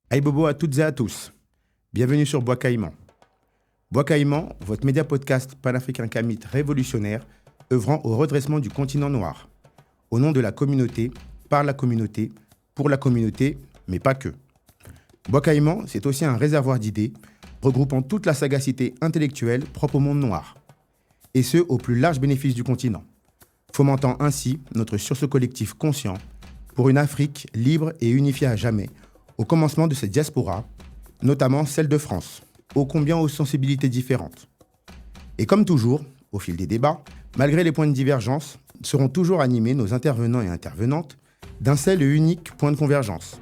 Aïe bobo à toutes et à tous. Bienvenue sur Bois Caïman. Bois Caïman, votre média podcast panafricain kamite révolutionnaire, œuvrant au redressement du continent noir. Au nom de la communauté, par la communauté, pour la communauté, mais pas que. Bois Caïman, c'est aussi un réservoir d'idées, regroupant toute la sagacité intellectuelle propre au monde noir. Et ce, au plus large bénéfice du continent. Fomentant ainsi notre sursaut collectif conscient pour une Afrique libre et unifiée à jamais, au commencement de cette diaspora, notamment celle de France, ô combien aux sensibilités différentes. Et comme toujours, au fil des débats, malgré les points de divergence, seront toujours animés nos intervenants et intervenantes d'un seul et unique point de convergence,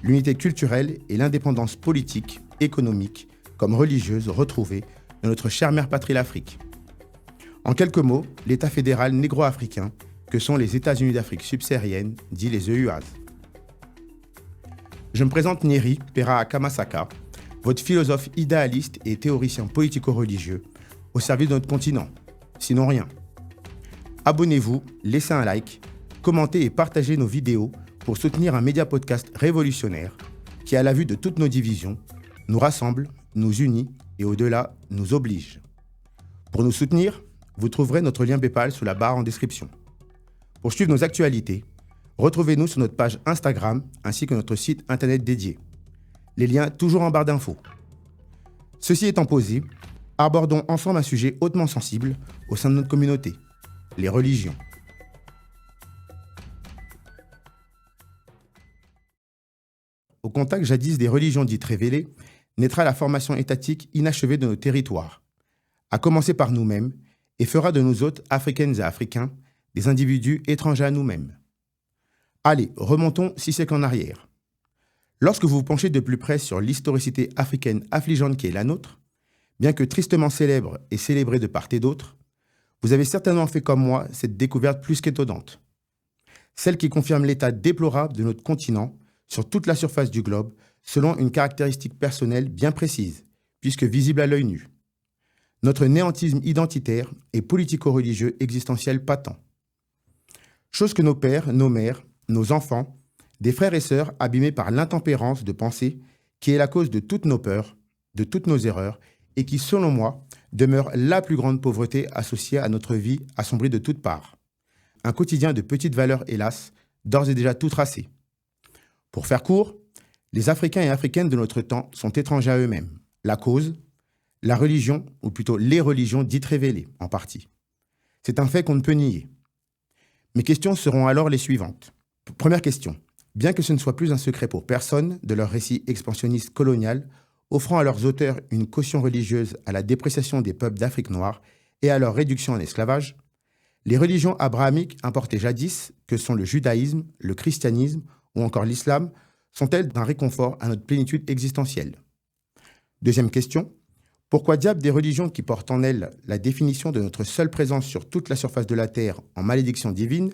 l'unité culturelle et l'indépendance politique, économique, comme religieuse retrouvée de notre chère mère patrie l'Afrique. En quelques mots, l'État fédéral négro-africain que sont les États-Unis d'Afrique subsaharienne, dits les EUAS. Je me présente Nyeri Pera Kamasaka, votre philosophe idéaliste et théoricien politico-religieux, au service de notre continent, sinon rien. Abonnez-vous, laissez un like, commentez et partagez nos vidéos pour soutenir un média podcast révolutionnaire qui, à la vue de toutes nos divisions, nous rassemble, nous unit et au-delà, nous oblige. Pour nous soutenir, vous trouverez notre lien PayPal sous la barre en description. Pour suivre nos actualités, retrouvez-nous sur notre page Instagram ainsi que notre site internet dédié. Les liens toujours en barre d'infos. Ceci étant posé, abordons ensemble un sujet hautement sensible au sein de notre communauté, les religions. Au contact jadis des religions dites révélées, naîtra la formation étatique inachevée de nos territoires, à commencer par nous-mêmes, et fera de nous autres, africaines et africains, des individus étrangers à nous-mêmes. Allez, remontons 6 siècles en arrière. Lorsque vous vous penchez de plus près sur l'historicité africaine affligeante qui est la nôtre, bien que tristement célèbre et célébrée de part et d'autre, vous avez certainement fait comme moi cette découverte plus qu'étonnante. Celle qui confirme l'état déplorable de notre continent sur toute la surface du globe, selon une caractéristique personnelle bien précise, puisque visible à l'œil nu. Notre néantisme identitaire et politico-religieux existentiel patent. Chose que nos pères, nos mères, nos enfants, des frères et sœurs abîmés par l'intempérance de pensée qui est la cause de toutes nos peurs, de toutes nos erreurs et qui, selon moi, demeure la plus grande pauvreté associée à notre vie assombrie de toutes parts. Un quotidien de petites valeurs, hélas, d'ores et déjà tout tracé. Pour faire court, les Africains et Africaines de notre temps sont étrangers à eux-mêmes. La cause, la religion, ou plutôt les religions dites révélées, en partie. C'est un fait qu'on ne peut nier. Mes questions seront alors les suivantes. Première question. Bien que ce ne soit plus un secret pour personne de leur récit expansionniste colonial, offrant à leurs auteurs une caution religieuse à la dépréciation des peuples d'Afrique noire et à leur réduction en esclavage, les religions abrahamiques importées jadis, que sont le judaïsme, le christianisme ou encore l'islam, sont-elles d'un réconfort à notre plénitude existentielle? Deuxième question. Pourquoi diable des religions qui portent en elles la définition de notre seule présence sur toute la surface de la Terre en malédiction divine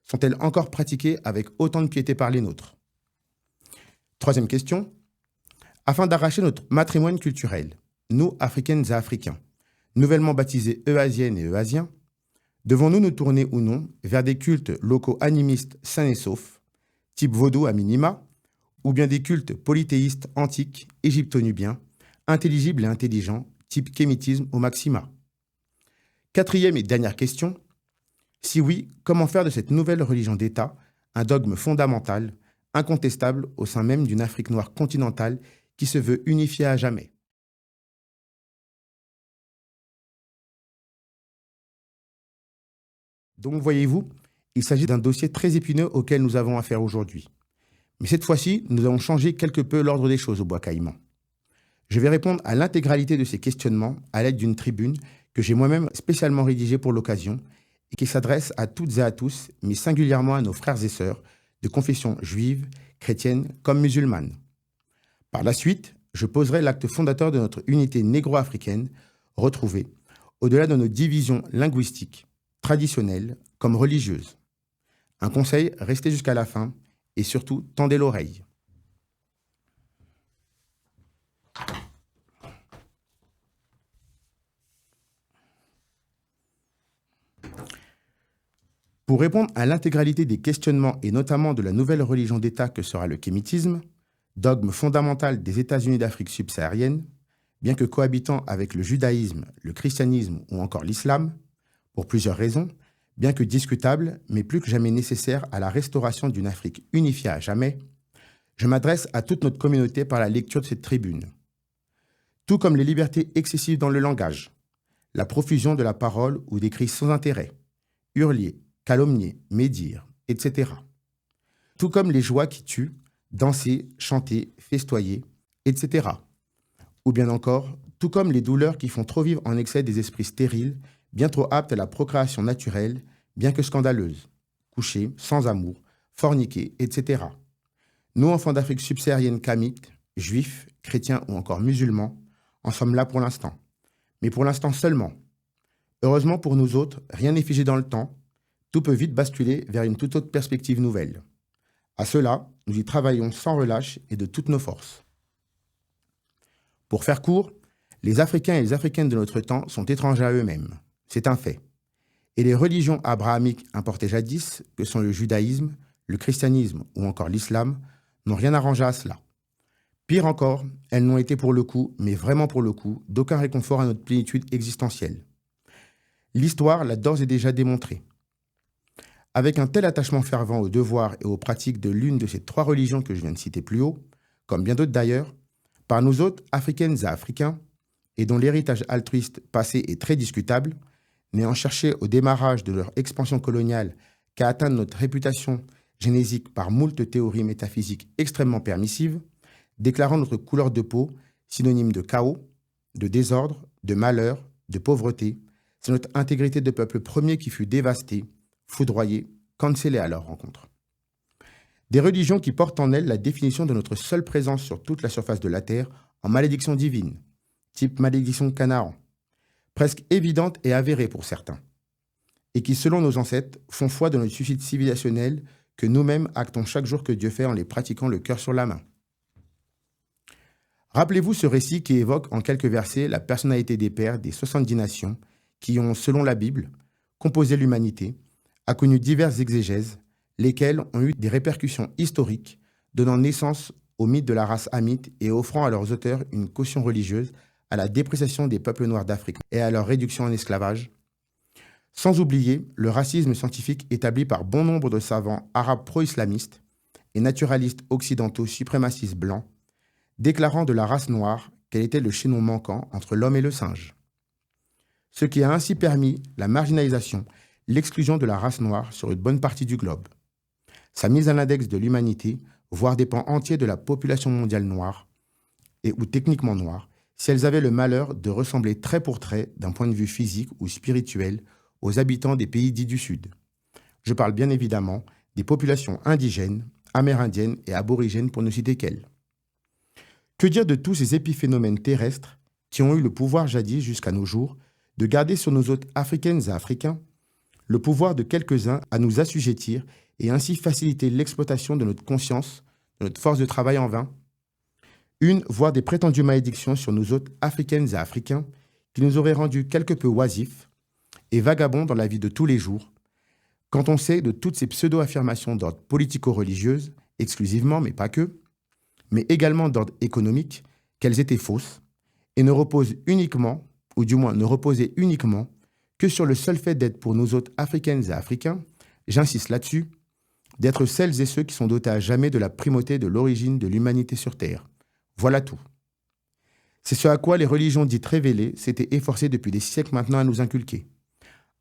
sont-elles encore pratiquées avec autant de piété par les nôtres? Troisième question. Afin d'arracher notre matrimoine culturel, nous, Africaines et Africains, nouvellement baptisés Euasiennes et Euasiens, devons-nous nous tourner ou non vers des cultes locaux animistes sains et saufs, type vaudou à minima, ou bien des cultes polythéistes antiques, égypto-nubiens, intelligibles et intelligents, type kémitisme au maxima? Quatrième et dernière question. Si oui, comment faire de cette nouvelle religion d'État un dogme fondamental, incontestable au sein même d'une Afrique noire continentale qui se veut unifiée à jamais? Donc voyez-vous, il s'agit d'un dossier très épineux auquel nous avons affaire aujourd'hui. Mais cette fois-ci, nous allons changer quelque peu l'ordre des choses au Bois Caïman. Je vais répondre à l'intégralité de ces questionnements à l'aide d'une tribune que j'ai moi-même spécialement rédigée pour l'occasion et qui s'adresse à toutes et à tous, mais singulièrement à nos frères et sœurs de confession juive, chrétienne comme musulmane. Par la suite, je poserai l'acte fondateur de notre unité négro-africaine retrouvée, au-delà de nos divisions linguistiques, traditionnelles comme religieuses. Un conseil, restez jusqu'à la fin et surtout, tendez l'oreille. Pour répondre à l'intégralité des questionnements et notamment de la nouvelle religion d'État que sera le kémitisme, dogme fondamental des États-Unis d'Afrique subsaharienne, bien que cohabitant avec le judaïsme, le christianisme ou encore l'islam, pour plusieurs raisons, bien que discutable, mais plus que jamais nécessaire à la restauration d'une Afrique unifiée à jamais, je m'adresse à toute notre communauté par la lecture de cette tribune. Tout comme les libertés excessives dans le langage, la profusion de la parole ou des cris sans intérêt, hurler, calomnier, médire, etc. Tout comme les joies qui tuent, danser, chanter, festoyer, etc. Ou bien encore, tout comme les douleurs qui font trop vivre en excès des esprits stériles, bien trop aptes à la procréation naturelle, bien que scandaleuse, coucher, sans amour, forniquer, etc. Nous, enfants d'Afrique subsaharienne kamites, juifs, chrétiens ou encore musulmans, en sommes là pour l'instant. Mais pour l'instant seulement. Heureusement pour nous autres, rien n'est figé dans le temps, tout peut vite basculer vers une toute autre perspective nouvelle. À cela, nous y travaillons sans relâche et de toutes nos forces. Pour faire court, les Africains et les Africaines de notre temps sont étrangers à eux-mêmes. C'est un fait. Et les religions abrahamiques importées jadis, que sont le judaïsme, le christianisme ou encore l'islam, n'ont rien arrangé à cela. Pire encore, elles n'ont été pour le coup, mais vraiment pour le coup, d'aucun réconfort à notre plénitude existentielle. L'histoire l'a d'ores et déjà démontré. Avec un tel attachement fervent aux devoirs et aux pratiques de l'une de ces trois religions que je viens de citer plus haut, comme bien d'autres d'ailleurs, par nous autres, Africaines et Africains, et dont l'héritage altruiste passé est très discutable, n'ayant cherché au démarrage de leur expansion coloniale qu'à atteindre notre réputation génésique par moult théories métaphysiques extrêmement permissives, déclarant notre couleur de peau synonyme de chaos, de désordre, de malheur, de pauvreté, c'est notre intégrité de peuple premier qui fut dévastée, foudroyée, cancellée à leur rencontre. Des religions qui portent en elles la définition de notre seule présence sur toute la surface de la terre en malédiction divine, type malédiction de Canaan, presque évidente et avérée pour certains, et qui, selon nos ancêtres, font foi de notre suicide civilisationnel que nous-mêmes actons chaque jour que Dieu fait en les pratiquant le cœur sur la main. Rappelez-vous ce récit qui évoque en quelques versets la personnalité des pères des 70 nations qui ont, selon la Bible, composé l'humanité, a connu diverses exégèses, lesquelles ont eu des répercussions historiques, donnant naissance au mythe de la race hamite et offrant à leurs auteurs une caution religieuse à la dépréciation des peuples noirs d'Afrique et à leur réduction en esclavage. Sans oublier le racisme scientifique établi par bon nombre de savants arabes pro-islamistes et naturalistes occidentaux suprémacistes blancs, déclarant de la race noire qu'elle était le chaînon manquant entre l'homme et le singe. Ce qui a ainsi permis la marginalisation, l'exclusion de la race noire sur une bonne partie du globe. Sa mise à l'index de l'humanité, voire des pans entiers de la population mondiale noire, et ou techniquement noire, si elles avaient le malheur de ressembler trait pour trait, d'un point de vue physique ou spirituel, aux habitants des pays dits du Sud. Je parle bien évidemment des populations indigènes, amérindiennes et aborigènes pour ne citer qu'elles. Que dire de tous ces épiphénomènes terrestres qui ont eu le pouvoir jadis jusqu'à nos jours de garder sur nos hôtes africaines et africains le pouvoir de quelques-uns à nous assujettir et ainsi faciliter l'exploitation de notre conscience, de notre force de travail en vain? Une, voire des prétendues malédictions sur nos hôtes africaines et africains qui nous auraient rendus quelque peu oisifs et vagabonds dans la vie de tous les jours, quand on sait de toutes ces pseudo-affirmations d'ordre politico-religieuse, exclusivement, mais pas que, mais également d'ordre économique, qu'elles étaient fausses, et ne reposent uniquement, ou du moins ne reposaient uniquement, que sur le seul fait d'être pour nous autres africaines et africains, j'insiste là-dessus, d'être celles et ceux qui sont dotés à jamais de la primauté de l'origine de l'humanité sur Terre. Voilà tout. C'est ce à quoi les religions dites révélées s'étaient efforcées depuis des siècles maintenant à nous inculquer.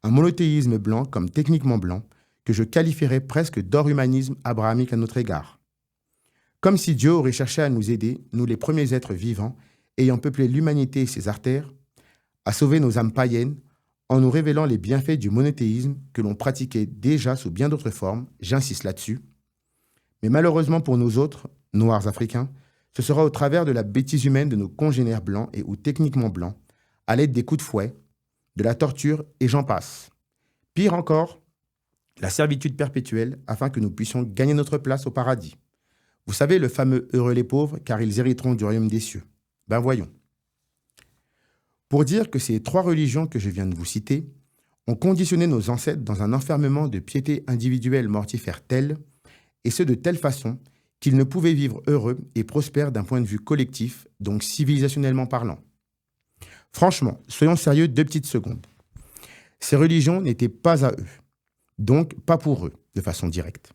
Un monothéisme blanc comme techniquement blanc, que je qualifierais presque d'hors-humanisme abrahamique à notre égard. Comme si Dieu aurait cherché à nous aider, nous les premiers êtres vivants, ayant peuplé l'humanité et ses artères, à sauver nos âmes païennes, en nous révélant les bienfaits du monothéisme que l'on pratiquait déjà sous bien d'autres formes, j'insiste là-dessus. Mais malheureusement pour nous autres, noirs africains, ce sera au travers de la bêtise humaine de nos congénères blancs et ou techniquement blancs, à l'aide des coups de fouet, de la torture et j'en passe. Pire encore, la servitude perpétuelle afin que nous puissions gagner notre place au paradis. Vous savez le fameux « heureux les pauvres car ils hériteront du royaume des cieux ». Ben voyons. Pour dire que ces trois religions que je viens de vous citer ont conditionné nos ancêtres dans un enfermement de piété individuelle mortifère tel, et ce de telle façon qu'ils ne pouvaient vivre heureux et prospères d'un point de vue collectif, donc civilisationnellement parlant. Franchement, soyons sérieux 2 petites secondes. Ces religions n'étaient pas à eux, donc pas pour eux, de façon directe.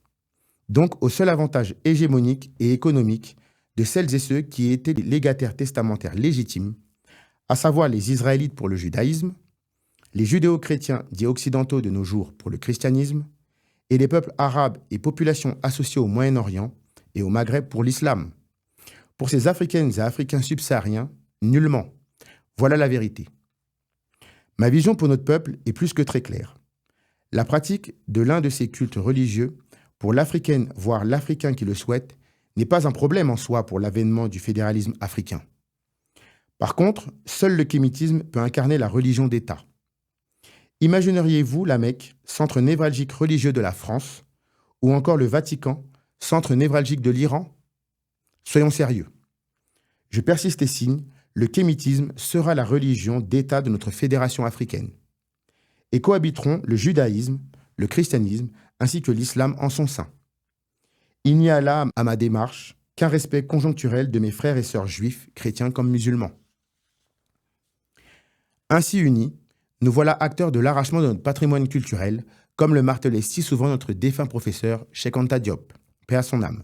Donc au seul avantage hégémonique et économique de celles et ceux qui étaient les légataires testamentaires légitimes, à savoir les Israélites pour le judaïsme, les judéo-chrétiens dits occidentaux de nos jours pour le christianisme, et les peuples arabes et populations associées au Moyen-Orient et au Maghreb pour l'islam. Pour ces Africaines et Africains subsahariens, nullement. Voilà la vérité. Ma vision pour notre peuple est plus que très claire. La pratique de l'un de ces cultes religieux, pour l'Africaine, voire l'Africain qui le souhaite, n'est pas un problème en soi pour l'avènement du fédéralisme africain. Par contre, seul le kémitisme peut incarner la religion d'État. Imagineriez-vous la Mecque, centre névralgique religieux de la France, ou encore le Vatican, centre névralgique de l'Iran? Soyons sérieux. Je persiste et signe, le kémitisme sera la religion d'État de notre fédération africaine. Et cohabiteront le judaïsme, le christianisme, ainsi que l'islam en son sein. Il n'y a là, à ma démarche, qu'un respect conjoncturel de mes frères et sœurs juifs, chrétiens comme musulmans. Ainsi unis, nous voilà acteurs de l'arrachement de notre patrimoine culturel, comme le martelait si souvent notre défunt professeur Cheikh Anta Diop, paix à son âme.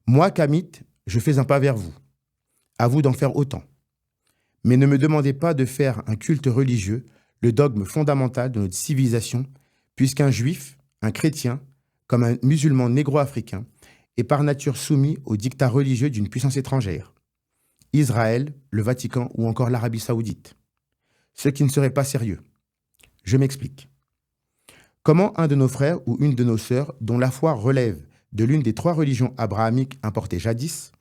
Moi, Kamit, je fais un pas vers vous. À vous d'en faire autant. Mais ne me demandez pas de faire un culte religieux, le dogme fondamental de notre civilisation, puisqu'un juif, un chrétien, comme un musulman négro-africain, est par nature soumis aux dictats religieux d'une puissance étrangère. Israël, le Vatican ou encore l'Arabie saoudite. Ce qui ne serait pas sérieux. Je m'explique. Comment un de nos frères ou une de nos sœurs, dont la foi relève de l'une des 3 religions abrahamiques importées jadis,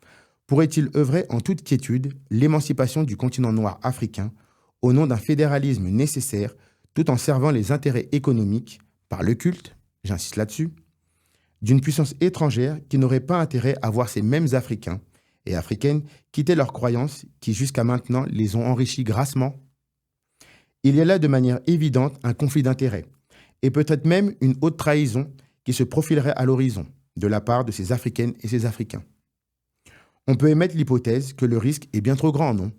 pourrait-il œuvrer en toute quiétude l'émancipation du continent noir africain au nom d'un fédéralisme nécessaire tout en servant les intérêts économiques, par le culte, j'insiste là-dessus, d'une puissance étrangère qui n'aurait pas intérêt à voir ces mêmes Africains et Africaines quitter leurs croyances qui jusqu'à maintenant les ont enrichis grassement? Il y a là de manière évidente un conflit d'intérêts et peut-être même une haute trahison qui se profilerait à l'horizon de la part de ces Africaines et ces Africains. On peut émettre l'hypothèse que le risque est bien trop grand, non?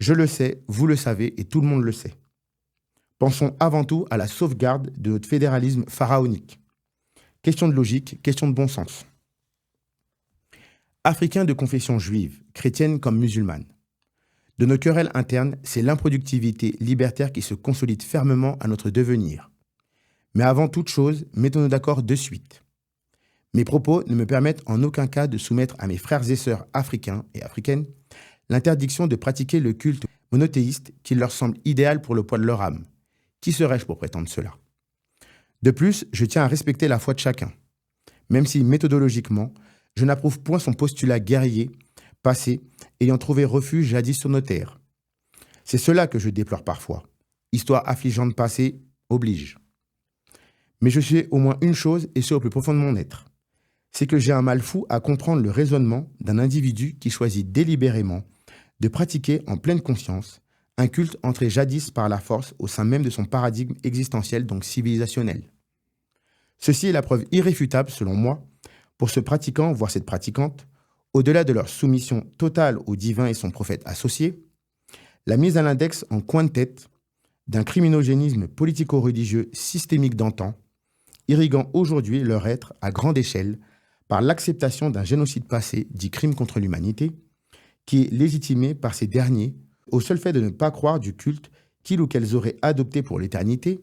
Je le sais, vous le savez et tout le monde le sait. Pensons avant tout à la sauvegarde de notre fédéralisme pharaonique. Question de logique, question de bon sens. Africains de confession juive, chrétienne comme musulmane. De nos querelles internes, c'est l'improductivité libertaire qui se consolide fermement à notre devenir. Mais avant toute chose, mettons-nous d'accord de suite. Mes propos ne me permettent en aucun cas de soumettre à mes frères et sœurs africains et africaines l'interdiction de pratiquer le culte monothéiste qui leur semble idéal pour le poids de leur âme. Qui serais-je pour prétendre cela? De plus, je tiens à respecter la foi de chacun, même si méthodologiquement, je n'approuve point son postulat guerrier, passé, ayant trouvé refuge jadis sur nos terres. C'est cela que je déplore parfois. Histoire affligeante passée oblige. Mais je sais au moins une chose, et ce au plus profond de mon être. C'est que j'ai un mal fou à comprendre le raisonnement d'un individu qui choisit délibérément de pratiquer en pleine conscience un culte entré jadis par la force au sein même de son paradigme existentiel, donc civilisationnel. Ceci est la preuve irréfutable, selon moi, pour ce pratiquant, voire cette pratiquante, au-delà de leur soumission totale au divin et son prophète associé, la mise à l'index en coin de tête d'un criminogénisme politico-religieux systémique d'antan, irriguant aujourd'hui leur être à grande échelle par l'acceptation d'un génocide passé dit crime contre l'humanité, qui est légitimé par ces derniers au seul fait de ne pas croire du culte qu'ils ou qu'elles auraient adopté pour l'éternité,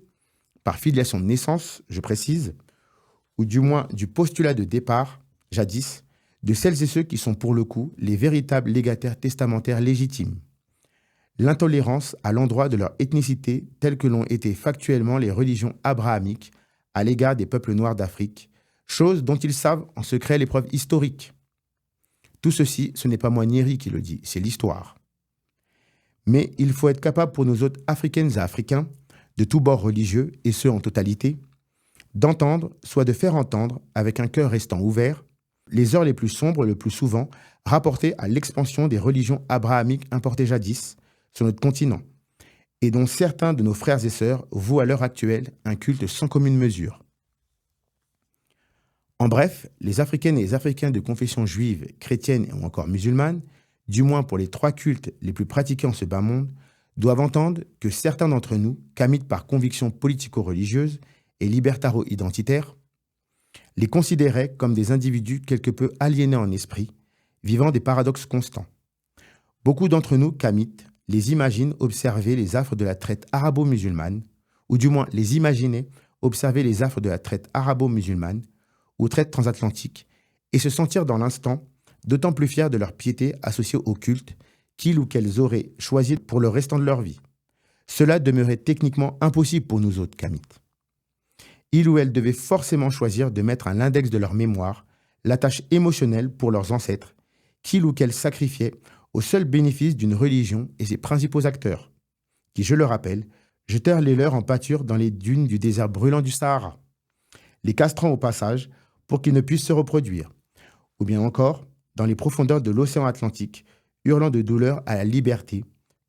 par filiation de naissance, je précise, ou du moins du postulat de départ, jadis, de celles et ceux qui sont pour le coup les véritables légataires testamentaires légitimes. L'intolérance à l'endroit de leur ethnicité telle que l'ont été factuellement les religions abrahamiques à l'égard des peuples noirs d'Afrique, chose dont ils savent en secret les preuves historiques. Tout ceci, ce n'est pas moi Nieri qui le dit, c'est l'histoire. Mais il faut être capable pour nous autres Africaines et Africains, de tous bords religieux, et ceux en totalité, d'entendre, soit de faire entendre, avec un cœur restant ouvert, les heures les plus sombres le plus souvent rapportées à l'expansion des religions abrahamiques importées jadis sur notre continent, et dont certains de nos frères et sœurs vouent à l'heure actuelle un culte sans commune mesure. En bref, les Africaines et les Africains de confession juive, chrétienne ou encore musulmane, du moins pour les 3 cultes les plus pratiqués en ce bas monde, doivent entendre que certains d'entre nous, kamites par conviction politico-religieuse et libertaro-identitaires, les considéraient comme des individus quelque peu aliénés en esprit, vivant des paradoxes constants. Beaucoup d'entre nous, kamites, les imaginent observer les affres de la traite arabo-musulmane, ou du moins les imaginer observer les affres de la traite arabo-musulmane ou traite transatlantique, et se sentir dans l'instant d'autant plus fiers de leur piété associée au culte qu'ils ou qu'elles auraient choisi pour le restant de leur vie. Cela demeurait techniquement impossible pour nous autres kamites. Ils ou elles devaient forcément choisir de mettre à l'index de leur mémoire la tâche émotionnelle pour leurs ancêtres, qu'ils ou qu'elles sacrifiaient au seul bénéfice d'une religion et ses principaux acteurs, qui, je le rappelle, jetèrent les leurs en pâture dans les dunes du désert brûlant du Sahara, les castrant au passage pour qu'ils ne puissent se reproduire, ou bien encore dans les profondeurs de l'océan Atlantique, hurlant de douleur à la liberté,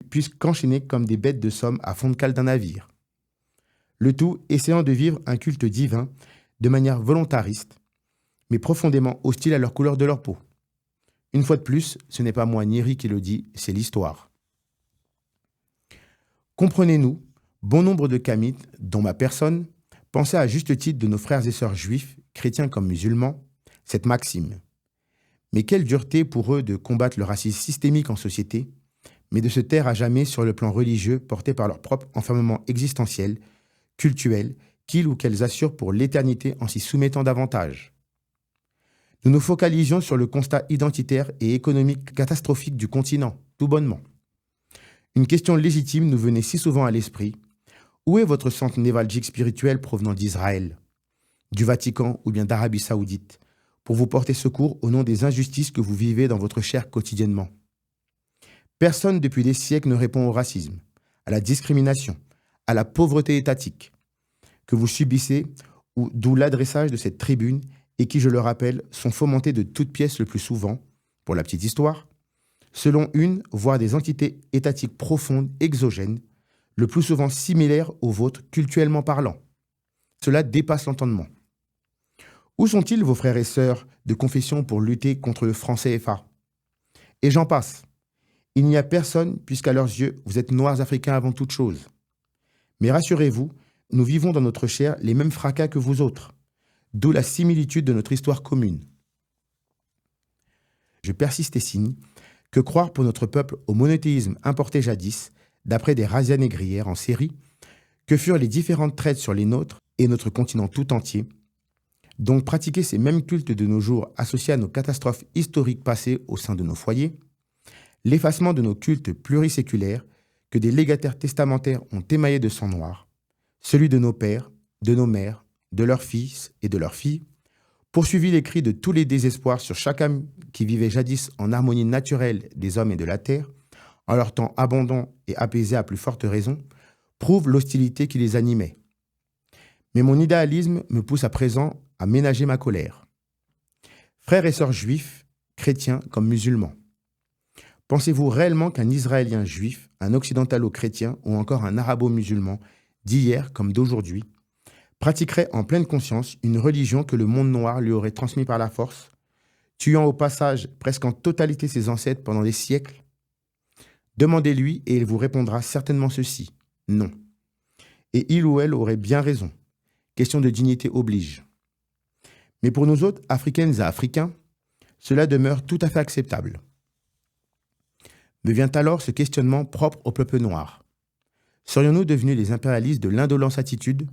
puisqu'enchaînés comme des bêtes de somme à fond de cale d'un navire. Le tout essayant de vivre un culte divin de manière volontariste, mais profondément hostile à leur couleur de leur peau. Une fois de plus, ce n'est pas moi Nieri qui le dit, c'est l'histoire. Comprenez-nous, bon nombre de kamites, dont ma personne, pensaient à juste titre de nos frères et sœurs juifs, chrétiens comme musulmans, cette maxime. Mais quelle dureté pour eux de combattre le racisme systémique en société, mais de se taire à jamais sur le plan religieux porté par leur propre enfermement existentiel, cultuel, qu'ils ou qu'elles assurent pour l'éternité en s'y soumettant davantage. Nous nous focalisions sur le constat identitaire et économique catastrophique du continent, tout bonnement. Une question légitime nous venait si souvent à l'esprit. Où est votre centre névralgique spirituel provenant d'Israël, du Vatican ou bien d'Arabie Saoudite, pour vous porter secours au nom des injustices que vous vivez dans votre chair quotidiennement? Personne depuis des siècles ne répond au racisme, à la discrimination, à la pauvreté étatique que vous subissez, ou d'où l'adressage de cette tribune et qui, je le rappelle, sont fomentées de toutes pièces le plus souvent, pour la petite histoire, selon une, voire des entités étatiques profondes, exogènes, le plus souvent similaires aux vôtres culturellement parlant. Cela dépasse l'entendement. Où sont-ils vos frères et sœurs de confession pour lutter contre le franc CFA? Et j'en passe. Il n'y a personne, puisqu'à leurs yeux, vous êtes noirs africains avant toute chose. Mais rassurez-vous, nous vivons dans notre chair les mêmes fracas que vous autres, d'où la similitude de notre histoire commune. Je persiste et signe que croire pour notre peuple au monothéisme importé jadis, d'après des razzias négrières en série, que furent les différentes traites sur les nôtres et notre continent tout entier, donc pratiquer ces mêmes cultes de nos jours associés à nos catastrophes historiques passées au sein de nos foyers, l'effacement de nos cultes pluriséculaires que des légataires testamentaires ont émaillés de sang noir, celui de nos pères, de nos mères, de leurs fils et de leurs filles, poursuivi les cris de tous les désespoirs sur chaque âme qui vivait jadis en harmonie naturelle des hommes et de la terre, en leur temps abondant et apaisé à plus forte raison, prouve l'hostilité qui les animait. Mais mon idéalisme me pousse à présent à ménager ma colère. Frères et sœurs juifs, chrétiens comme musulmans, pensez-vous réellement qu'un Israélien juif, un occidentalo-chrétien ou encore un arabo-musulman d'hier comme d'aujourd'hui pratiquerait en pleine conscience une religion que le monde noir lui aurait transmise par la force, tuant au passage presque en totalité ses ancêtres pendant des siècles? Demandez-lui et il vous répondra certainement ceci: non. Et il ou elle aurait bien raison. Question de dignité oblige. Mais pour nous autres, Africaines et Africains, cela demeure tout à fait acceptable. Me vient alors ce questionnement propre au peuple noir. Serions-nous devenus les impérialistes de l'indolence attitude?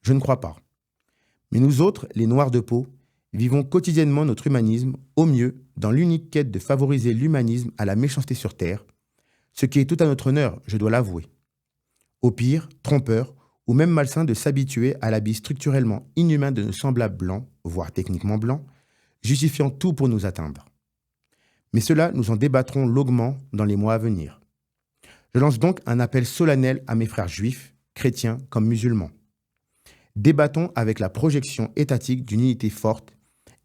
Je ne crois pas. Mais nous autres, les noirs de peau, vivons quotidiennement notre humanisme, au mieux, dans l'unique quête de favoriser l'humanisme à la méchanceté sur terre, ce qui est tout à notre honneur, je dois l'avouer. Au pire, trompeur, ou même malsain de s'habituer à l'habit structurellement inhumain de nos semblables blancs, voire techniquement blancs, justifiant tout pour nous atteindre. Mais cela, nous en débattrons longuement dans les mois à venir. Je lance donc un appel solennel à mes frères juifs, chrétiens comme musulmans. Débattons avec la projection étatique d'une unité forte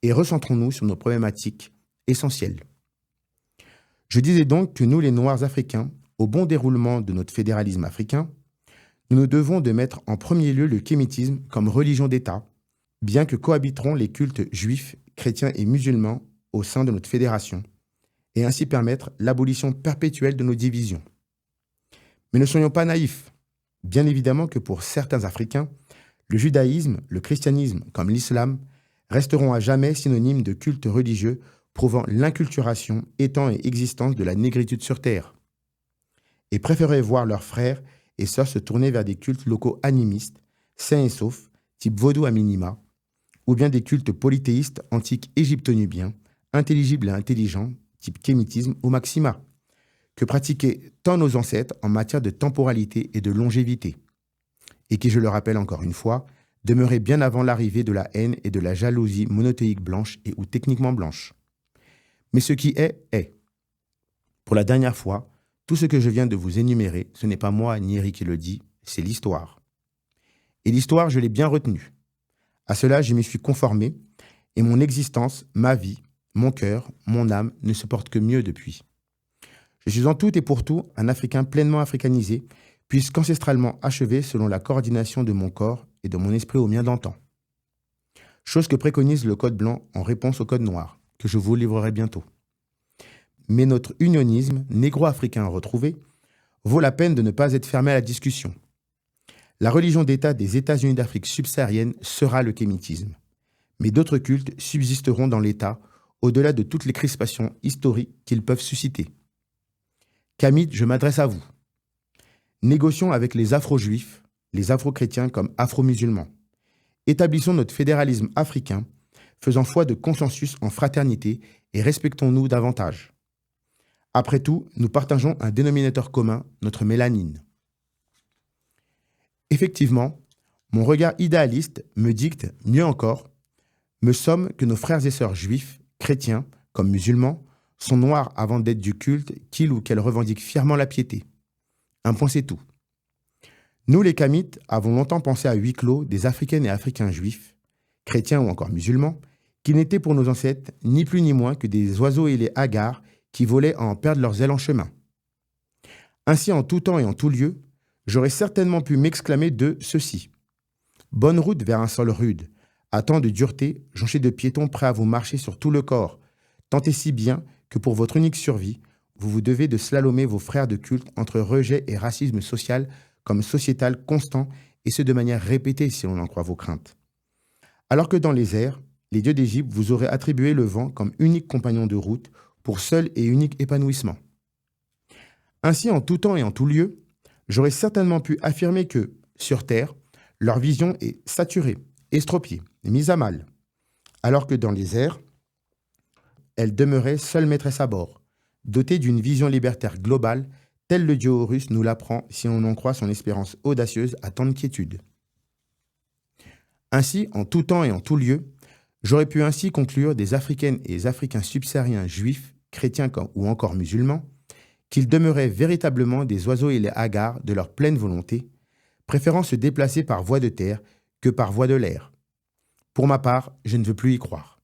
et recentrons-nous sur nos problématiques essentielles. Je disais donc que nous, les Noirs africains, au bon déroulement de notre fédéralisme africain, nous nous devons de mettre en premier lieu le kémitisme comme religion d'État, bien que cohabiteront les cultes juifs, chrétiens et musulmans au sein de notre fédération, et ainsi permettre l'abolition perpétuelle de nos divisions. Mais ne soyons pas naïfs. Bien évidemment que pour certains Africains, le judaïsme, le christianisme comme l'islam resteront à jamais synonymes de culte religieux prouvant l'inculturation, étant et existence de la négritude sur terre, et préféraient voir leurs frères et sœurs se tourner vers des cultes locaux animistes, sains et saufs, type vaudou à minima, ou bien des cultes polythéistes antiques égypto-nubiens, intelligibles et intelligents, type kémitisme ou maxima, que pratiquaient tant nos ancêtres en matière de temporalité et de longévité, et qui, je le rappelle encore une fois, demeuraient bien avant l'arrivée de la haine et de la jalousie monothéique blanche et ou techniquement blanche. Mais ce qui est, est. Pour la dernière fois, tout ce que je viens de vous énumérer, ce n'est pas moi ni Eric qui le dit, c'est l'histoire. Et l'histoire, je l'ai bien retenue. À cela, je m'y suis conformé, et mon existence, ma vie, mon cœur, mon âme ne se portent que mieux depuis. Je suis en tout et pour tout un Africain pleinement africanisé, puisqu'ancestralement achevé selon la coordination de mon corps et de mon esprit au mien d'antan. Chose que préconise le Code blanc en réponse au Code noir, que je vous livrerai bientôt. Mais notre unionisme négro-africain retrouvé vaut la peine de ne pas être fermé à la discussion. La religion d'État des États-Unis d'Afrique subsaharienne sera le kémitisme. Mais d'autres cultes subsisteront dans l'État, au-delà de toutes les crispations historiques qu'ils peuvent susciter. Kamites, je m'adresse à vous. Négocions avec les afro-juifs, les afro-chrétiens comme afro-musulmans. Établissons notre fédéralisme africain, faisant foi de consensus en fraternité et respectons-nous davantage. Après tout, nous partageons un dénominateur commun, notre mélanine. Effectivement, mon regard idéaliste me dicte, mieux encore, me somme que nos frères et sœurs juifs, chrétiens comme musulmans, sont noirs avant d'être du culte qu'ils ou qu'elles revendiquent fièrement la piété. Un point c'est tout. Nous les Kamites avons longtemps pensé à huis clos des Africaines et Africains juifs, chrétiens ou encore musulmans, qui n'étaient pour nos ancêtres ni plus ni moins que des oiseaux ailés hagards qui volaient à en perdre leurs ailes en chemin. Ainsi, en tout temps et en tout lieu, j'aurais certainement pu m'exclamer de ceci. Bonne route vers un sol rude, à tant de dureté, jonché de piétons prêts à vous marcher sur tout le corps, tant et si bien que pour votre unique survie, vous vous devez de slalomer vos frères de culte entre rejet et racisme social comme sociétal constant, et ce de manière répétée si l'on en croit vos craintes. Alors que dans les airs, les dieux d'Égypte vous auraient attribué le vent comme unique compagnon de route pour seul et unique épanouissement. Ainsi, en tout temps et en tout lieu, j'aurais certainement pu affirmer que, sur Terre, leur vision est saturée, estropiée, mise à mal, alors que dans les airs, elle demeurait seule maîtresse à bord, dotée d'une vision libertaire globale, tel le dieu Horus nous l'apprend si on en croit son espérance audacieuse à tant de quiétude. Ainsi, en tout temps et en tout lieu, j'aurais pu ainsi conclure des Africaines et des Africains subsahariens juifs, chrétiens ou encore musulmans, qu'ils demeuraient véritablement des oiseaux et les hagards de leur pleine volonté, préférant se déplacer par voie de terre que par voie de l'air. Pour ma part, je ne veux plus y croire.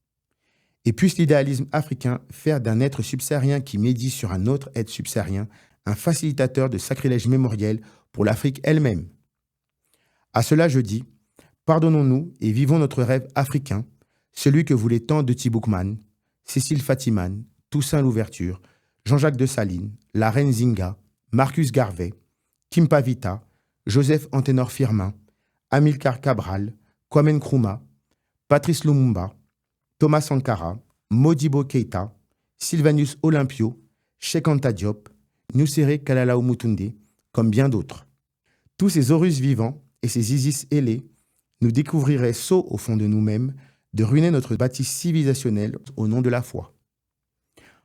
Et puisse l'idéalisme africain faire d'un être subsaharien qui médit sur un autre être subsaharien un facilitateur de sacrilèges mémoriels pour l'Afrique elle-même. À cela je dis, pardonnons-nous et vivons notre rêve africain, celui que voulaient tant de Tiboukman, Cécile Fatiman, Toussaint Louverture, Jean-Jacques Dessalines, la reine Zinga, Marcus Garvey, Kim Pavita, Joseph Anténor Firmin, Amilcar Cabral, Kwame Nkrumah, Patrice Lumumba, Thomas Sankara, Modibo Keïta, Sylvanus Olympio, Cheikh Anta Diop, Nusere Kalalau Mutunde, comme bien d'autres. Tous ces Horus vivants et ces Isis ailés nous découvriraient sots au fond de nous-mêmes de ruiner notre bâtisse civilisationnelle au nom de la foi.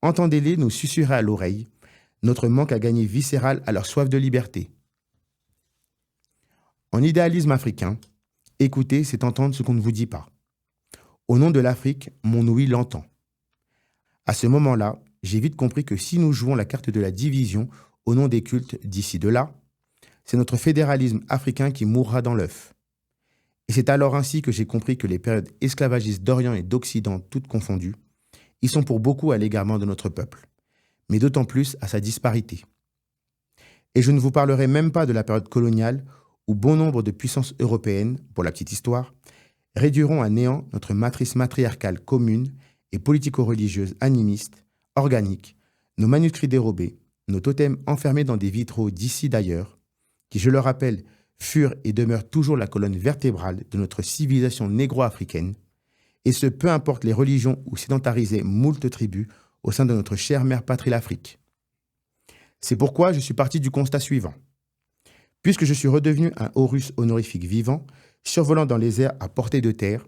Entendez-les nous susurrer à l'oreille notre manque à gagner viscéral à leur soif de liberté. En idéalisme africain, écouter, c'est entendre ce qu'on ne vous dit pas. Au nom de l'Afrique, mon ouïe l'entend. À ce moment-là, j'ai vite compris que si nous jouons la carte de la division au nom des cultes d'ici de là, c'est notre fédéralisme africain qui mourra dans l'œuf. Et c'est alors ainsi que j'ai compris que les périodes esclavagistes d'Orient et d'Occident, toutes confondues, y sont pour beaucoup à l'égarement de notre peuple, mais d'autant plus à sa disparité. Et je ne vous parlerai même pas de la période coloniale où bon nombre de puissances européennes, pour la petite histoire, réduiront à néant notre matrice matriarcale commune et politico-religieuse animiste, organique, nos manuscrits dérobés, nos totems enfermés dans des vitraux d'ici d'ailleurs, qui, je le rappelle, furent et demeurent toujours la colonne vertébrale de notre civilisation négro-africaine, et ce peu importe les religions où sédentarisaient moult tribus au sein de notre chère mère patrie l'Afrique. C'est pourquoi je suis parti du constat suivant. Puisque je suis redevenu un Horus honorifique vivant, survolant dans les airs à portée de terre,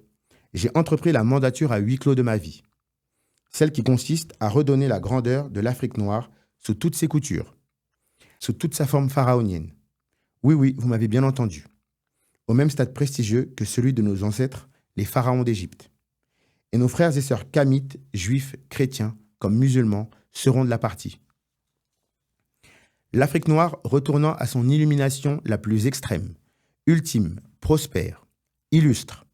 j'ai entrepris la mandature à huis clos de ma vie. Celle qui consiste à redonner la grandeur de l'Afrique noire sous toutes ses coutures, sous toute sa forme pharaonienne. Oui, oui, vous m'avez bien entendu. Au même stade prestigieux que celui de nos ancêtres, les pharaons d'Égypte. Et nos frères et sœurs kamites, juifs, chrétiens, comme musulmans, seront de la partie. L'Afrique noire retournant à son illumination la plus extrême, ultime, prospère, illustre,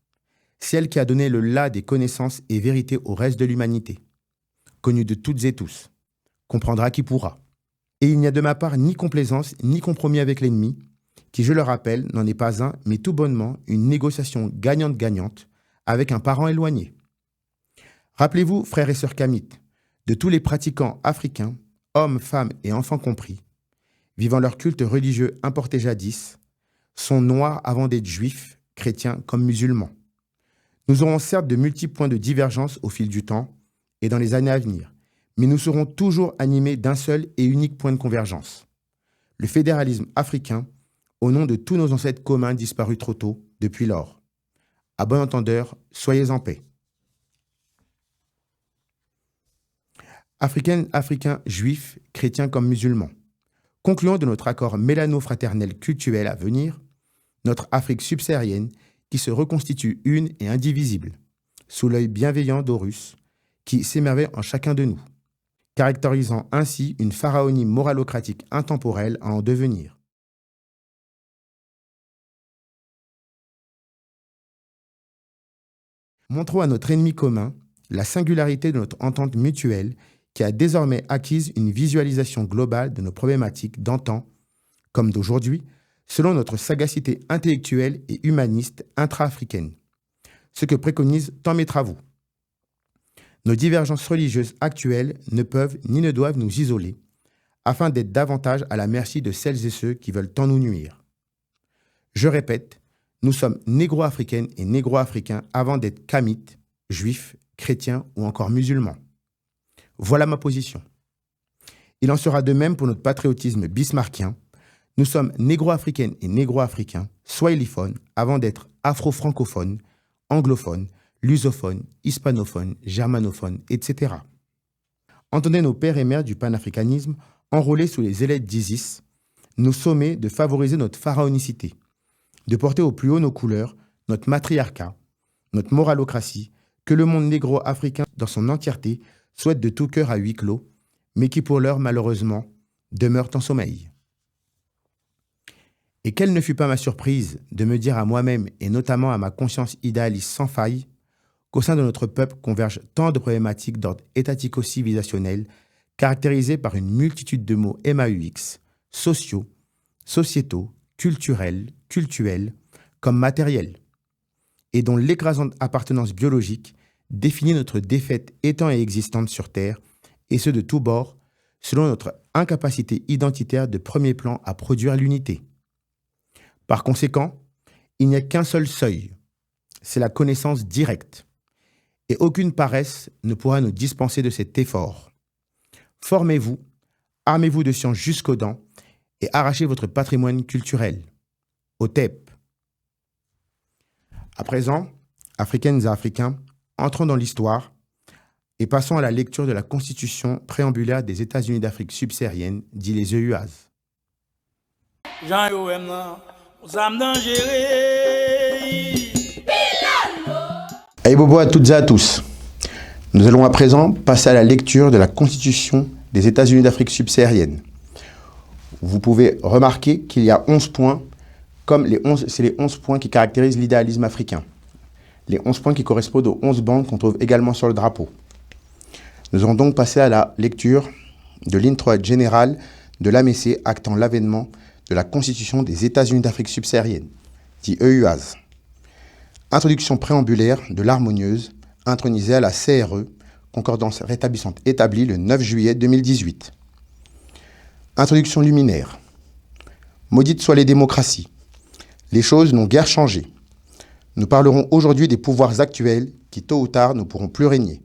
celle qui a donné le là des connaissances et vérités au reste de l'humanité, connue de toutes et tous, comprendra qui pourra. Et il n'y a de ma part ni complaisance ni compromis avec l'ennemi, qui, je le rappelle, n'en est pas un, mais tout bonnement une négociation gagnante-gagnante avec un parent éloigné. Rappelez-vous, frères et sœurs kamites, de tous les pratiquants africains, hommes, femmes et enfants compris, vivant leur culte religieux importé jadis, sont noirs avant d'être juifs, chrétiens comme musulmans. Nous aurons certes de multiples points de divergence au fil du temps et dans les années à venir, mais nous serons toujours animés d'un seul et unique point de convergence. Le fédéralisme africain, au nom de tous nos ancêtres communs disparus trop tôt, depuis lors. À bon entendeur, soyez en paix. Africaines, Africains, juifs, chrétiens comme musulmans. Concluons de notre accord mélano-fraternel cultuel à venir, notre Afrique subsaharienne qui se reconstitue une et indivisible, sous l'œil bienveillant d'Horus, qui s'émerveille en chacun de nous, caractérisant ainsi une pharaonie moralocratique intemporelle à en devenir. Montrons à notre ennemi commun la singularité de notre entente mutuelle qui a désormais acquise une visualisation globale de nos problématiques d'antan, comme d'aujourd'hui, selon notre sagacité intellectuelle et humaniste intra-africaine, ce que préconisent tant mes travaux. Nos divergences religieuses actuelles ne peuvent ni ne doivent nous isoler, afin d'être davantage à la merci de celles et ceux qui veulent tant nous nuire. Je répète, nous sommes négro-africaines et négro-africains avant d'être kamites, juifs, chrétiens ou encore musulmans. Voilà ma position. Il en sera de même pour notre patriotisme bismarckien. Nous sommes négro-africaines et négro-africains, swahiliphones, avant d'être afro-francophones, anglophones, lusophones, hispanophones, germanophones, etc. Entendez nos pères et mères du panafricanisme enrôlés sous les ailettes d'Isis, nous sommer de favoriser notre pharaonicité, de porter au plus haut nos couleurs, notre matriarcat, notre moralocratie, que le monde négro-africain dans son entièreté souhaite de tout cœur à huis clos, mais qui pour l'heure, malheureusement, demeurent en sommeil. Et quelle ne fut pas ma surprise de me dire à moi-même, et notamment à ma conscience idéaliste sans faille, qu'au sein de notre peuple convergent tant de problématiques d'ordre étatico-civilisationnel, caractérisées par une multitude de mots MAUX, sociaux, sociétaux, cultuels, comme matériels, et dont l'écrasante appartenance biologique définit notre défaite étant et existante sur Terre, et ce de tous bords, selon notre incapacité identitaire de premier plan à produire l'unité. Par conséquent, il n'y a qu'un seul seuil, c'est la connaissance directe, et aucune paresse ne pourra nous dispenser de cet effort. Formez-vous, armez-vous de science jusqu'aux dents, et arrachez votre patrimoine culturel. Au TEP. À présent, Africaines et Africains, entrons dans l'histoire et passons à la lecture de la Constitution préambulaire des États-Unis d'Afrique subsaharienne, dit les EUAS. Hey bobo à toutes et à tous. Nous allons à présent passer à la lecture de la Constitution des États-Unis d'Afrique subsaharienne. Vous pouvez remarquer qu'il y a 11 points, comme c'est les 11 points qui caractérisent l'idéalisme africain. Les 11 points qui correspondent aux 11 bandes qu'on trouve également sur le drapeau. Nous allons donc passer à la lecture de l'introit général de l'AMC actant l'avènement de la Constitution des États-Unis d'Afrique subsaharienne, dit EUAS. Introduction préambulaire de l'harmonieuse, intronisée à la CRE, concordance rétablissante établie le 9 juillet 2018. Introduction luminaire. Maudites soient les démocraties. Les choses n'ont guère changé. Nous parlerons aujourd'hui des pouvoirs actuels qui, tôt ou tard, ne pourront plus régner.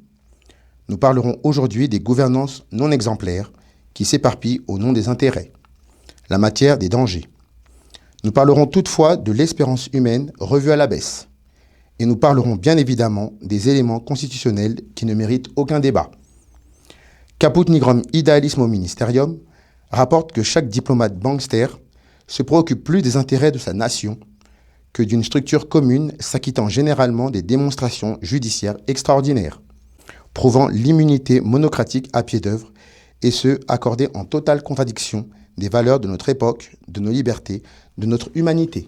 Nous parlerons aujourd'hui des gouvernances non exemplaires qui s'éparpillent au nom des intérêts, la matière des dangers. Nous parlerons toutefois de l'espérance humaine revue à la baisse. Et nous parlerons bien évidemment des éléments constitutionnels qui ne méritent aucun débat. Caput nigrum idealismo ministerium rapporte que chaque diplomate bankster se préoccupe plus des intérêts de sa nation que d'une structure commune s'acquittant généralement des démonstrations judiciaires extraordinaires, prouvant l'immunité monocratique à pied d'œuvre, et ce, accordée en totale contradiction des valeurs de notre époque, de nos libertés, de notre humanité.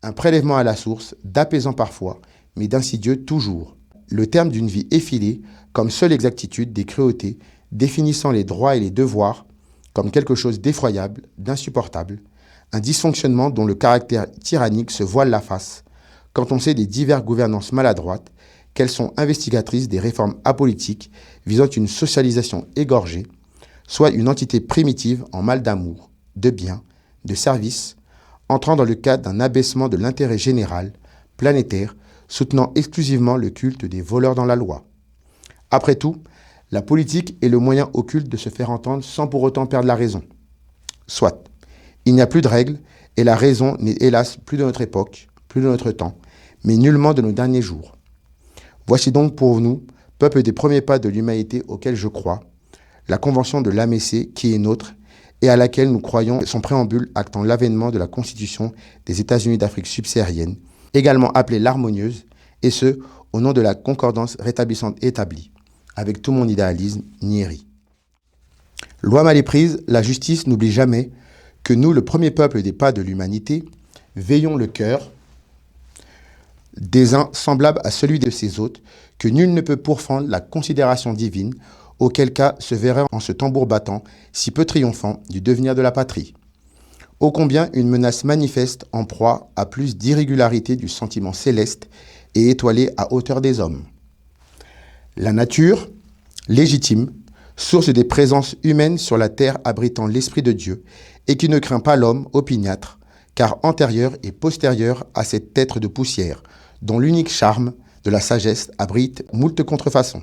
Un prélèvement à la source, d'apaisant parfois, mais d'insidieux toujours. Le terme d'une vie effilée, comme seule exactitude des cruautés, définissant les droits et les devoirs comme quelque chose d'effroyable, d'insupportable, un dysfonctionnement dont le caractère tyrannique se voile la face, quand on sait des diverses gouvernances maladroites, qu'elles sont investigatrices des réformes apolitiques visant une socialisation égorgée, soit une entité primitive en mal d'amour, de bien, de service, entrant dans le cadre d'un abaissement de l'intérêt général, planétaire, soutenant exclusivement le culte des voleurs dans la loi. Après tout, la politique est le moyen occulte de se faire entendre sans pour autant perdre la raison. Soit, il n'y a plus de règles, et la raison n'est hélas plus de notre époque, plus de notre temps, mais nullement de nos derniers jours. Voici donc pour nous, peuple des premiers pas de l'humanité auquel je crois, la convention de l'AMC qui est nôtre, et à laquelle nous croyons son préambule actant l'avènement de la Constitution des États-Unis d'Afrique subsaharienne, également appelée l'harmonieuse, et ce, au nom de la concordance rétablissante établie, avec tout mon idéalisme nieri. Loi mal éprise, la justice n'oublie jamais que nous, le premier peuple des pas de l'humanité, veillons le cœur des uns semblable à celui de ses hôtes, que nul ne peut pourfendre la considération divine, auquel cas se verrait en ce tambour battant, si peu triomphant, du devenir de la patrie. Ô combien une menace manifeste en proie à plus d'irrégularité du sentiment céleste et étoilé à hauteur des hommes. La nature, légitime, source des présences humaines sur la terre abritant l'Esprit de Dieu, et qui ne craint pas l'homme opiniâtre, car antérieur et postérieur à cet être de poussière, dont l'unique charme de la sagesse abrite moult contrefaçons,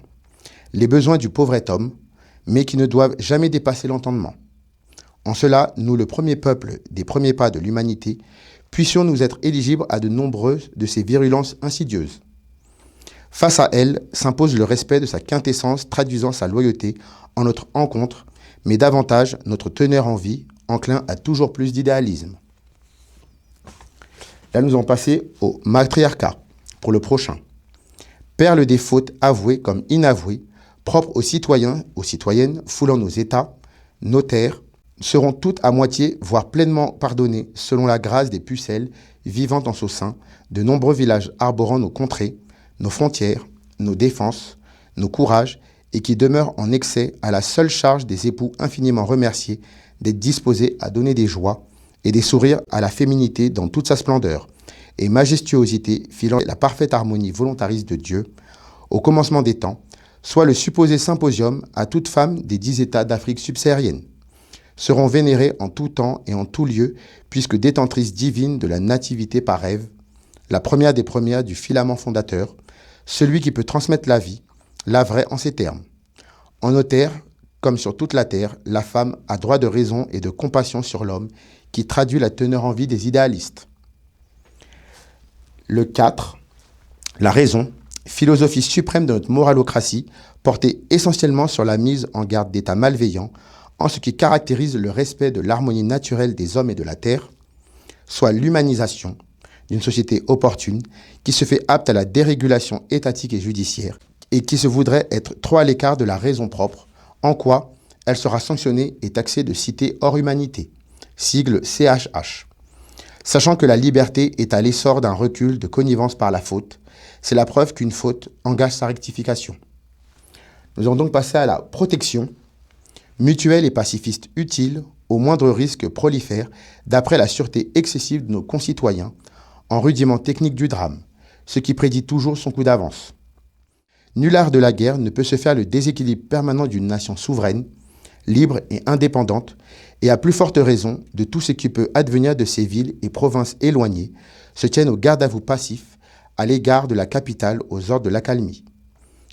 les besoins du pauvre homme, mais qui ne doivent jamais dépasser l'entendement. En cela, nous, le premier peuple des premiers pas de l'humanité, puissions nous être éligibles à de nombreuses de ces virulences insidieuses. Face à elles s'impose le respect de sa quintessence traduisant sa loyauté en notre encontre, mais davantage notre teneur en vie, enclin à toujours plus d'idéalisme. Là, nous allons passer au matriarcat, pour le prochain. Perle des fautes avouées comme inavouées, propres aux citoyens, aux citoyennes, foulant nos États, nos terres, seront toutes à moitié, voire pleinement pardonnées, selon la grâce des pucelles vivant en son sein, de nombreux villages arborant nos contrées, nos frontières, nos défenses, nos courages, et qui demeurent en excès à la seule charge des époux infiniment remerciés d'être disposés à donner des joies et des sourires à la féminité dans toute sa splendeur, et majestuosité filant la parfaite harmonie volontariste de Dieu, au commencement des temps, soit le supposé symposium à toute femme des 10 États d'Afrique subsaharienne, seront vénérées en tout temps et en tout lieu, puisque détentrices divines de la nativité par Ève, la première des premières du filament fondateur, celui qui peut transmettre la vie, la vraie en ces termes. En nos terres, comme sur toute la terre, la femme a droit de raison et de compassion sur l'homme, qui traduit la teneur en vie des idéalistes. Le 4, la raison, philosophie suprême de notre moralocratie, portée essentiellement sur la mise en garde d'états malveillants, en ce qui caractérise le respect de l'harmonie naturelle des hommes et de la terre, soit l'humanisation d'une société opportune qui se fait apte à la dérégulation étatique et judiciaire et qui se voudrait être trop à l'écart de la raison propre, en quoi elle sera sanctionnée et taxée de cité hors humanité, sigle CHH. Sachant que la liberté est à l'essor d'un recul de connivence par la faute, c'est la preuve qu'une faute engage sa rectification. Nous allons donc passer à la protection, Mutuelle et pacifiste utile, au moindre risque prolifère, d'après la sûreté excessive de nos concitoyens, en rudiment technique du drame, ce qui prédit toujours son coup d'avance. Nul art de la guerre ne peut se faire le déséquilibre permanent d'une nation souveraine, libre et indépendante, et à plus forte raison de tout ce qui peut advenir de ces villes et provinces éloignées, se tiennent au garde-à-vous passif à l'égard de la capitale aux ordres de l'accalmie.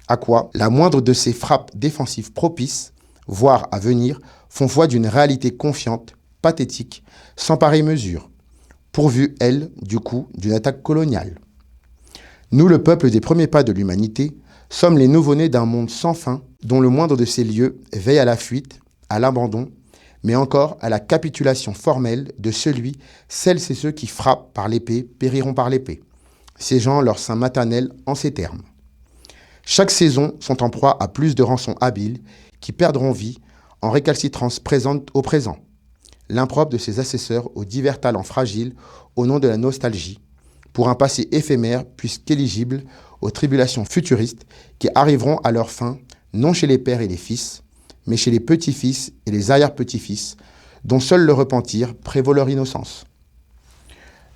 À quoi la moindre de ces frappes défensives propices, voire à venir, font foi d'une réalité confiante, pathétique, sans pareille mesure, pourvue, elle, du coup, d'une attaque coloniale. Nous, le peuple des premiers pas de l'humanité, sommes les nouveau-nés d'un monde sans fin, dont le moindre de ces lieux veille à la fuite, à l'abandon, mais encore à la capitulation formelle de celui, celles et ceux qui frappent par l'épée périront par l'épée, ségeant leur sein maternel en ces termes. Chaque saison sont en proie à plus de rançons habiles qui perdront vie en récalcitrance présente au présent, l'impropre de ses assesseurs aux divers talents fragiles au nom de la nostalgie, pour un passé éphémère puisqu'éligible aux tribulations futuristes qui arriveront à leur fin, non chez les pères et les fils, mais chez les petits-fils et les arrière-petits-fils, dont seul le repentir prévaut leur innocence.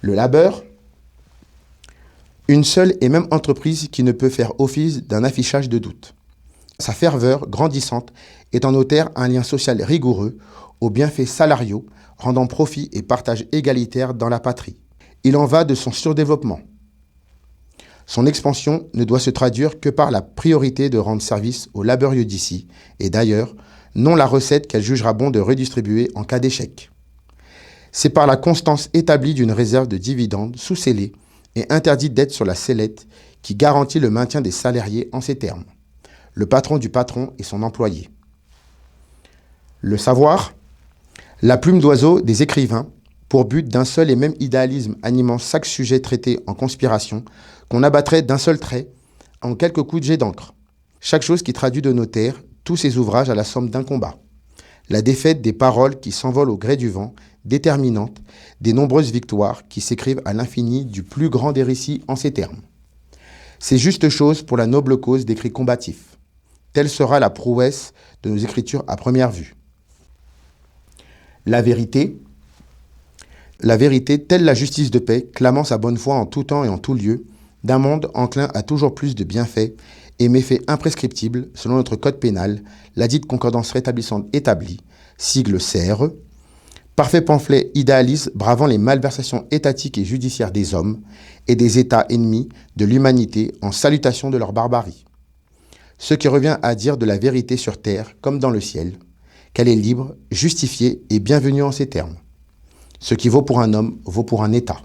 Le labeur, une seule et même entreprise qui ne peut faire office d'un affichage de doute. Sa ferveur grandissante est en notaire un lien social rigoureux aux bienfaits salariaux, rendant profit et partage égalitaire dans la patrie. Il en va de son surdéveloppement. Son expansion ne doit se traduire que par la priorité de rendre service aux laborieux d'ici, et d'ailleurs, non la recette qu'elle jugera bon de redistribuer en cas d'échec. C'est par la constance établie d'une réserve de dividendes sous-scellée et interdite d'être sur la sellette qui garantit le maintien des salariés en ces termes. Le patron du patron et son employé. Le savoir, la plume d'oiseau des écrivains, pour but d'un seul et même idéalisme animant chaque sujet traité en conspiration, qu'on abattrait d'un seul trait, en quelques coups de jet d'encre. Chaque chose qui traduit de nos terres, tous ces ouvrages à la somme d'un combat. La défaite des paroles qui s'envolent au gré du vent, déterminante, des nombreuses victoires qui s'écrivent à l'infini du plus grand des récits en ces termes. C'est juste chose pour la noble cause des cris combatifs. Telle sera la prouesse de nos écritures à première vue. La vérité, telle la justice de paix, clamant sa bonne foi en tout temps et en tout lieu, d'un monde enclin à toujours plus de bienfaits et méfaits imprescriptibles selon notre code pénal, la dite concordance rétablissante établie, sigle CRE, parfait pamphlet idéaliste bravant les malversations étatiques et judiciaires des hommes et des États ennemis de l'humanité en salutation de leur barbarie. Ce qui revient à dire de la vérité sur terre comme dans le ciel, qu'elle est libre, justifiée et bienvenue en ces termes. Ce qui vaut pour un homme vaut pour un État.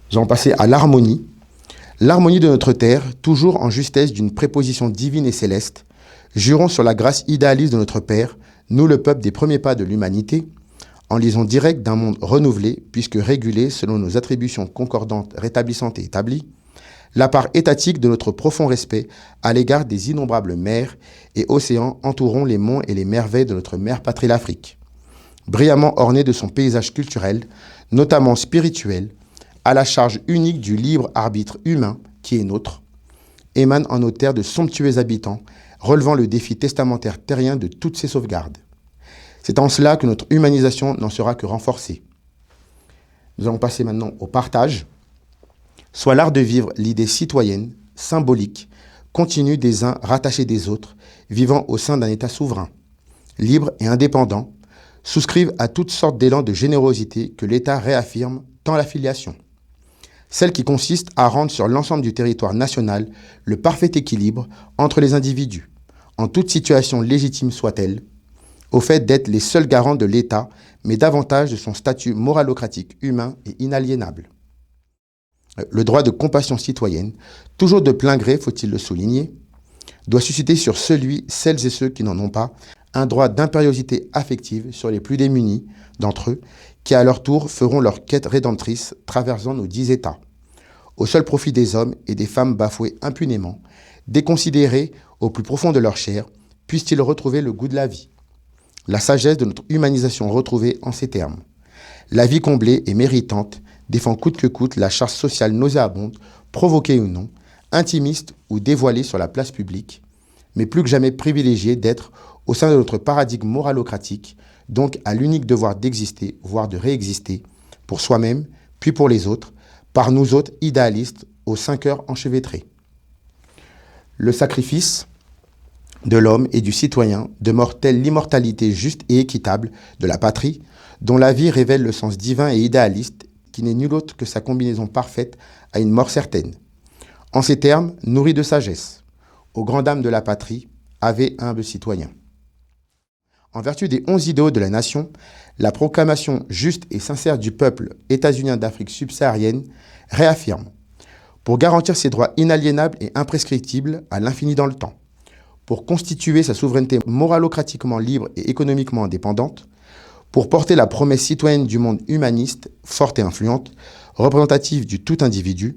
Nous allons passer à l'harmonie. L'harmonie de notre terre, toujours en justesse d'une préposition divine et céleste, jurons sur la grâce idéaliste de notre Père, nous le peuple des premiers pas de l'humanité, en liaison directe d'un monde renouvelé, puisque régulé selon nos attributions concordantes, rétablissantes et établies, la part étatique de notre profond respect à l'égard des innombrables mers et océans entourant les monts et les merveilles de notre mère patrie l'Afrique, brillamment ornée de son paysage culturel, notamment spirituel, à la charge unique du libre arbitre humain qui est nôtre, émane en nos terres de somptueux habitants, relevant le défi testamentaire terrien de toutes ces sauvegardes. C'est en cela que notre humanisation n'en sera que renforcée. Nous allons passer maintenant au partage. Soit l'art de vivre l'idée citoyenne, symbolique, continue des uns rattachés des autres, vivant au sein d'un État souverain, libre et indépendant, souscrivent à toutes sortes d'élans de générosité que l'État réaffirme tant la filiation. Celle qui consiste à rendre sur l'ensemble du territoire national le parfait équilibre entre les individus, en toute situation légitime soit-elle, au fait d'être les seuls garants de l'État, mais davantage de son statut moralocratique humain et inaliénable. Le droit de compassion citoyenne, toujours de plein gré, faut-il le souligner, doit susciter sur celles et ceux qui n'en ont pas, un droit d'impériosité affective sur les plus démunis d'entre eux, qui à leur tour feront leur quête rédemptrice traversant nos 10 États, au seul profit des hommes et des femmes bafoués impunément, déconsidérés au plus profond de leur chair, puissent-ils retrouver le goût de la vie. La sagesse de notre humanisation retrouvée en ces termes. La vie comblée et méritante défend coûte que coûte la charge sociale nauséabonde, provoquée ou non, intimiste ou dévoilée sur la place publique, mais plus que jamais privilégié d'être au sein de notre paradigme moralocratique, donc à l'unique devoir d'exister, voire de réexister, pour soi-même, puis pour les autres, par nous autres idéalistes aux 5 heures enchevêtrées. Le sacrifice de l'homme et du citoyen demeure telle l'immortalité juste et équitable de la patrie, dont la vie révèle le sens divin et idéaliste, qui n'est nul autre que sa combinaison parfaite à une mort certaine. En ces termes, nourri de sagesse, aux grandes dames de la patrie, ave humble citoyen. En vertu des 11 idéaux de la nation, la proclamation juste et sincère du peuple états-unien d'Afrique subsaharienne réaffirme, pour garantir ses droits inaliénables et imprescriptibles à l'infini dans le temps, pour constituer sa souveraineté moralocratiquement libre et économiquement indépendante, pour porter la promesse citoyenne du monde humaniste, forte et influente, représentative du tout individu,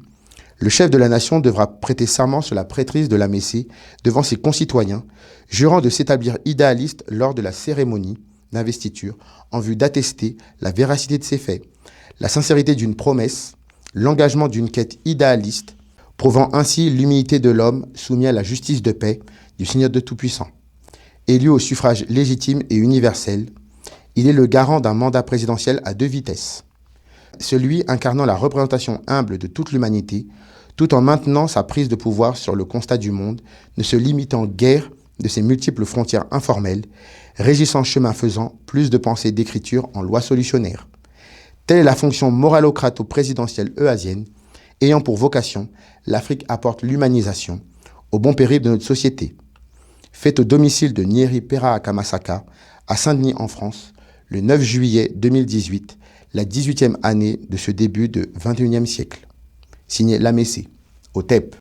le chef de la nation devra prêter serment sur la prêtrise de la Messée devant ses concitoyens, jurant de s'établir idéaliste lors de la cérémonie d'investiture en vue d'attester la véracité de ses faits, la sincérité d'une promesse, l'engagement d'une quête idéaliste, prouvant ainsi l'humilité de l'homme soumis à la justice de paix du Seigneur de Tout-Puissant. Élu au suffrage légitime et universel, il est le garant d'un mandat présidentiel à 2 vitesses. Celui incarnant la représentation humble de toute l'humanité, tout en maintenant sa prise de pouvoir sur le constat du monde, ne se limitant guère de ses multiples frontières informelles, régissant chemin faisant plus de pensées d'écriture en loi solutionnaire. Telle est la fonction moralocrato-présidentielle euasienne, ayant pour vocation, l'Afrique apporte l'humanisation, au bon périple de notre société. Faite au domicile de Nyeri Pera Akamasaka, à Saint-Denis en France, le 9 juillet 2018, la 18e année de ce début de 21e siècle. Signé Lamessé, au TEP.